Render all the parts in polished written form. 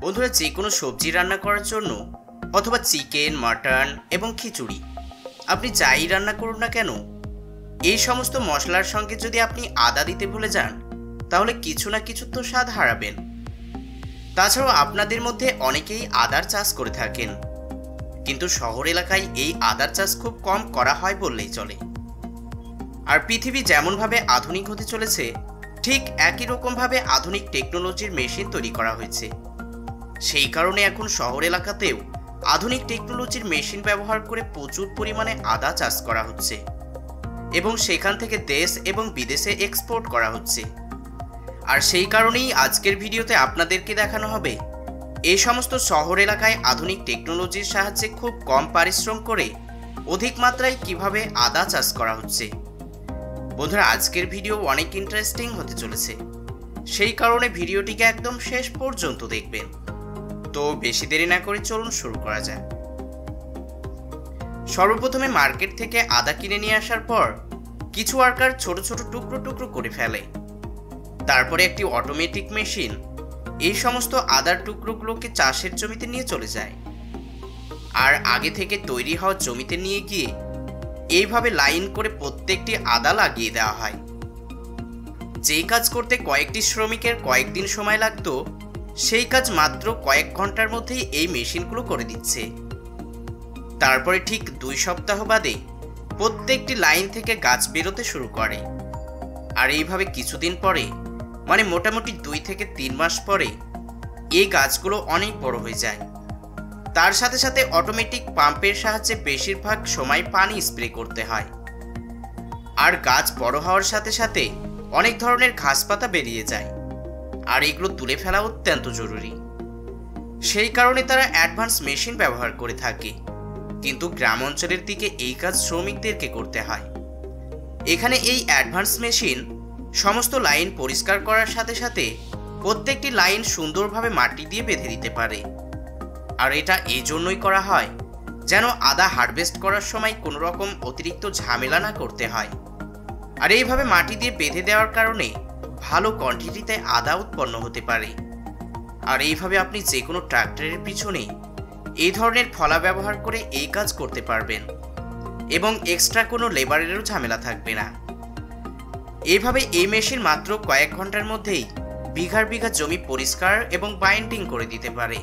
বন্ধুরা, যে কোনো সবজি রান্না করার জন্য অথবা চিকেন, মাটন এবং খিচুড়ি আপনি যাই রান্না করুন না কেন, এই সমস্ত মশলার সঙ্গে যদি আপনি আদা দিতে ভুলে যান তাহলে কিছু না কিছু তো স্বাদ হারাবেন। তাছাড়াও আপনাদের মধ্যে অনেকেই আদার চাষ করে থাকেন, কিন্তু শহর এলাকায় এই আদার চাষ খুব কম করা হয় বললেই চলে। আর পৃথিবী যেমনভাবে আধুনিক হতে চলেছে, ঠিক একই রকমভাবে আধুনিক টেকনোলজির মেশিন তৈরি করা হয়েছে। সেই কারণে এখন শহর এলাকাতেও আধুনিক টেকনোলজির মেশিন ব্যবহার করে প্রচুর পরিমাণে আদা চাষ করা হচ্ছে এবং সেখান থেকে দেশ এবং বিদেশে এক্সপোর্ট করা হচ্ছে। আর সেই কারণেই আজকের ভিডিওতে আপনাদেরকে দেখানো হবে এই সমস্ত শহর এলাকায় আধুনিক টেকনোলজির সাহায্যে খুব কম পরিশ্রম করে অধিক মাত্রায় কিভাবে আদা চাষ করা হচ্ছে। বন্ধুরা, আজকের ভিডিও অনেক ইন্টারেস্টিং হতে চলেছে, সেই কারণে ভিডিওটিকে একদম শেষ পর্যন্ত দেখবেন। তো বেশি দেরি না করে চলুন শুরু করা যায়। সর্বপ্রথমে মার্কেট থেকে আদা কিনে নিয়ে আসার পর কিছু ওয়ার্কার ছোট ছোট টুকরো টুকরো করে ফেলে। তারপরে একটি অটোমেটিক মেশিন এই সমস্ত আদার টুকরোগুলোকে চাষের জমিতে নিয়ে চলে যায় আর আগে থেকে তৈরি হওয়া জমিতে নিয়ে গিয়ে এইভাবে লাইন করে প্রত্যেকটি আদা লাগিয়ে দেওয়া হয়। যেই কাজ করতে কয়েকটি শ্রমিকের কয়েকদিন সময় লাগতো, সেই কাজ মাত্র কয়েক ঘন্টার মধ্যেই এই মেশিনগুলো করে দিচ্ছে। তারপরে ঠিক 2 সপ্তাহ বাদে প্রত্যেকটি লাইন থেকে গাছ বেরোতে শুরু করে। আর এইভাবে কিছুদিন পরে, মানে মোটামুটি 2 থেকে 3 মাস পরে, এই গাছগুলো অনেক বড় হয়ে যায়। তার সাথে সাথে অটোমেটিক পাম্পের সাহায্যে বেশিরভাগ সময় পানি স্প্রে করতে হয়। আর গাছ বড় হওয়ার সাথে সাথে অনেক ধরনের ঘাসপাতা বেরিয়ে যায়, আর এগুলো তুলে ফেলা অত্যন্ত জরুরি। সেই কারণে তারা অ্যাডভান্স মেশিন ব্যবহার করে থাকে, কিন্তু গ্রাম অঞ্চলের দিকে এই কাজ শ্রমিকদেরকে করতে হয়। এখানে এই অ্যাডভান্স মেশিন সমস্ত লাইন পরিষ্কার করার সাথে সাথে প্রত্যেকটি লাইন সুন্দরভাবে মাটি দিয়ে বেঁধে দিতে পারে। আর এটা এই জন্যই করা হয় যেন আদা হারভেস্ট করার সময় কোনো রকম অতিরিক্ত ঝামেলা না করতে হয়। আর এইভাবে মাটি দিয়ে বেঁধে দেওয়ার কারণে ভালো কোয়ান্টিটিতে আদা উৎপন্ন হতে পারে। আর এইভাবে আপনি যে কোনো ট্রাক্টরের পিছনে এই ধরনের ফলা ব্যবহার করে এই কাজ করতে পারবেন এবং এক্সট্রা কোনো লেবারেরও ঝামেলা থাকবে না। এইভাবে এই মেশিন মাত্র কয়েক ঘন্টার মধ্যেই বিঘার বিঘা জমি পরিষ্কার এবং বাইন্ডিং করে দিতে পারে।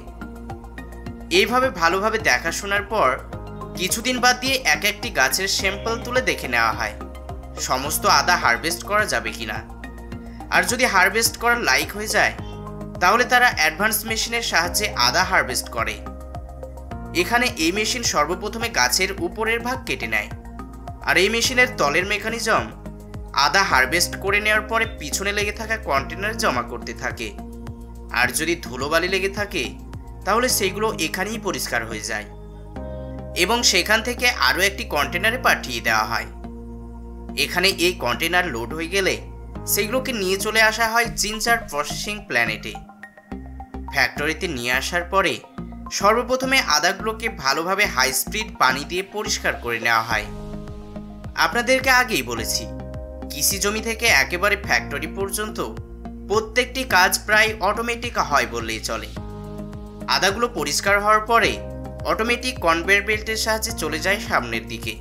এইভাবে ভালোভাবে দেখাশোনার পর কিছুদিন বাদ দিয়ে এক একটি গাছের স্যাম্পল তুলে দেখে নেওয়া হয় সমস্ত আদা হারভেস্ট করা যাবে কিনা। আর যদি হারভেস্ট করার লাইক হয়ে যায় তাহলে তারা অ্যাডভান্স মেশিনের সাহায্যে আদা হারভেস্ট করে। এখানে এই মেশিন সর্বপ্রথমে গাছের উপরের ভাগ কেটে নেয়, আর এই মেশিনের তলের মেকানিজম আদা হারভেস্ট করে নেওয়ার পরে পিছনে লেগে থাকা কন্টেনারে জমা করতে থাকে। আর যদি ধুলোবালি লেগে থাকে তাহলে সেগুলো এখানেই পরিষ্কার হয়ে যায় এবং সেখান থেকে আরও একটি কন্টেনারে পাঠিয়ে দেওয়া হয়। এখানে এই কন্টেনার লোড হয়ে গেলে সেগুলোকে নিয়ে চলে আসা হয় জিঞ্জার প্রসেসিং প্ল্যান্টে। ফ্যাক্টরিতে নিয়ে আসার পরে সর্বপ্রথমে আদাগুলোকে ভালোভাবে হাই স্পিড পানি দিয়ে পরিষ্কার করে নেওয়া হয়। আপনাদেরকে আগেই বলেছি, কৃষি জমি থেকে একেবারে ফ্যাক্টরি পর্যন্ত প্রত্যেকটি কাজ প্রায় অটোমেটিক হয় বললেই চলে। আদাগুলো পরিষ্কার হওয়ার পরে অটোমেটিক কনভেয়ার বেল্টের সাহায্যে চলে যায় সামনের দিকে,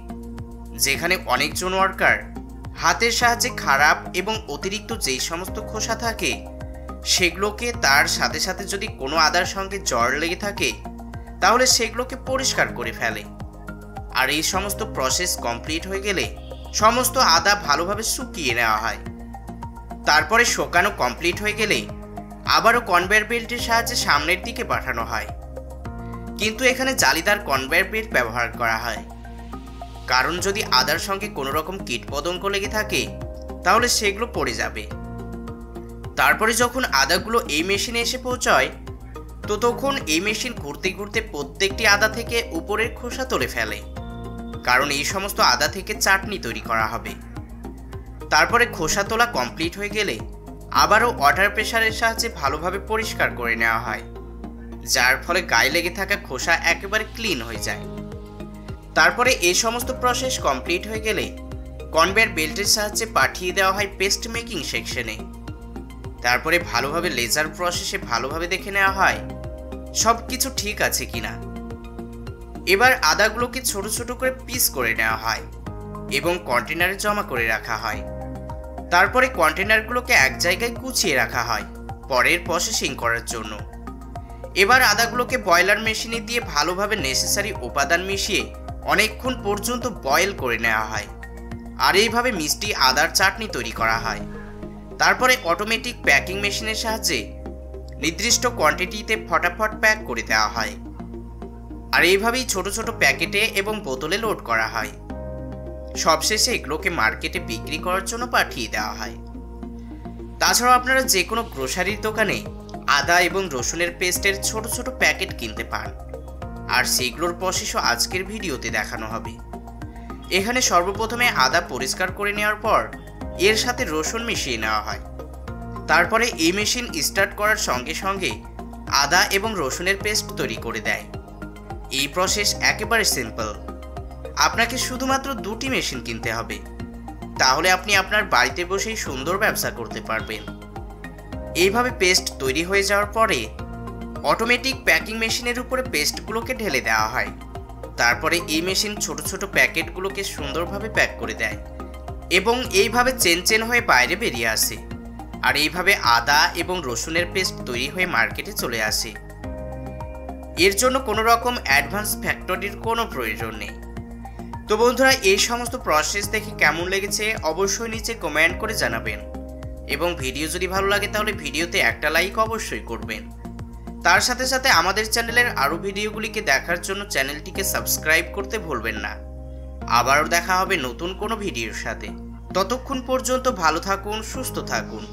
যেখানে অনেকজন ওয়ার্কার হাতের সাহায্যে খারাপ এবং অতিরিক্ত যেই সমস্ত খোসা থাকে সেগুলোকে, তার সাথে সাথে যদি কোনো আদার সঙ্গে জ্বর লেগে থাকে তাহলে সেগুলোকে পরিষ্কার করে ফেলে। আর এই সমস্ত প্রসেস কমপ্লিট হয়ে গেলে সমস্ত আদা ভালোভাবে শুকিয়ে নেওয়া হয়। তারপরে শুকানো কমপ্লিট হয়ে গেলে আবারও কনভেয়ার বেল্টের সাহায্যে সামনের দিকে পাঠানো হয়, কিন্তু এখানে জালিদার কনভেয়ার বেল্ট ব্যবহার করা হয়, কারণ যদি আদার সঙ্গে কোনো রকম কীটপতঙ্গ লেগে থাকে তাহলে সেগুলো পড়ে যাবে। তারপরে যখন আদাগুলো এই মেশিনে এসে পৌঁছায় তো তখন এই মেশিন ঘুরতে ঘুরতে প্রত্যেকটি আদা থেকে উপরের খোসা তুলে ফেলে, কারণ এই সমস্ত আদা থেকে চাটনি তৈরি করা হবে। তারপরে খোসা তোলা কমপ্লিট হয়ে গেলে আবারও ওয়াটার প্রেসারের সাহায্যে ভালোভাবে পরিষ্কার করে নেওয়া হয়, যার ফলে গায়ে লেগে থাকা খোসা একেবারে ক্লিন হয়ে যায়। তারপরে এই সমস্ত প্রসেস কমপ্লিট হয়ে গেলে কনভেয়ার বেল্টের সাহায্যে পাঠিয়ে দেওয়া হয় পেস্ট মেকিং সেকশনে। তারপরে ভালোভাবে লেজার প্রসেসে ভালোভাবে দেখে নেওয়া হয় সবকিছু ঠিক আছে কিনা। এবার আদাগুলোকে ছোট ছোট করে পিস করে নেওয়া হয় এবং কন্টেনারে জমা করে রাখা হয়। তারপরে কন্টেনারগুলোকে এক জায়গায় গুছিয়ে রাখা হয় পরের প্রসেসিং করার জন্য। এবার আদাগুলোকে বয়লার মেশিনে দিয়ে ভালোভাবে নেসেসারি উপাদান মিশিয়ে অনেকক্ষণ পর্যন্ত বয়েল করে নেওয়া হয়। আর এইভাবে মিষ্টি আদার চাটনি তৈরি করা হয়। তারপরে অটোমেটিক প্যাকিং মেশিনের সাহায্যে নির্দিষ্ট কোয়ান্টিটিতে ফটাফট প্যাক করে দেওয়া হয়। আর এইভাবেই ছোট ছোট প্যাকেটে এবং বোতলে লোড করা হয়। সবশেষে এগুলোকে মার্কেটে বিক্রি করার জন্য পাঠিয়ে দেওয়া হয়। তাছাড়াও আপনারা যে কোনো গ্রোসারির দোকানে আদা এবং রসুনের পেস্টের ছোট ছোট প্যাকেট কিনতে পান, আর সেগুলোর প্রসেসও আজকের ভিডিওতে দেখানো হবে। এখানে সর্বপ্রথমে আদা পরিষ্কার করে নেওয়ার পর এর সাথে রসুন মিশিয়ে নেওয়া হয়। তারপরে এই মেশিন স্টার্ট করার সঙ্গে সঙ্গে আদা এবং রসুনের পেস্ট তৈরি করে দেয়। এই প্রসেস একেবারে সিম্পল। আপনাকে শুধুমাত্র দুটি মেশিন কিনতে হবে, তাহলে আপনি আপনার বাড়িতে বসেই সুন্দর ব্যবসা করতে পারবেন। এইভাবে পেস্ট তৈরি হয়ে যাওয়ার পরে অটোমেটিক প্যাকিং মেশিনের উপরে পেস্টগুলোকে ঢেলে দেওয়া হয়। তারপরে এই মেশিন ছোট ছোট প্যাকেটগুলোকে সুন্দরভাবে প্যাক করে দেয় এবং এইভাবে চেন চেন হয়ে বাইরে বেরিয়ে আসে। আর এইভাবে আদা এবং রসুনের পেস্ট তৈরি হয়ে মার্কেটে চলে আসে। এর জন্য কোনো রকম অ্যাডভান্স ফ্যাক্টরির কোনো প্রয়োজন নেই। তো বন্ধুরা, এই সমস্ত প্রসেস দেখে কেমন লেগেছে অবশ্যই নিচে কমেন্ট করে জানাবেন, এবং ভিডিও যদি ভালো লাগে তাহলে ভিডিওতে একটা লাইক অবশ্যই করবেন। তার সাথে সাথে আমাদের চ্যানেলের আরও ভিডিওগুলিকে দেখার জন্য চ্যানেলটিকে সাবস্ক্রাইব করতে ভুলবেন না। আবারও দেখা হবে নতুন কোনো ভিডিওর সাথে। ততক্ষণ পর্যন্ত ভালো থাকুন, সুস্থ থাকুন।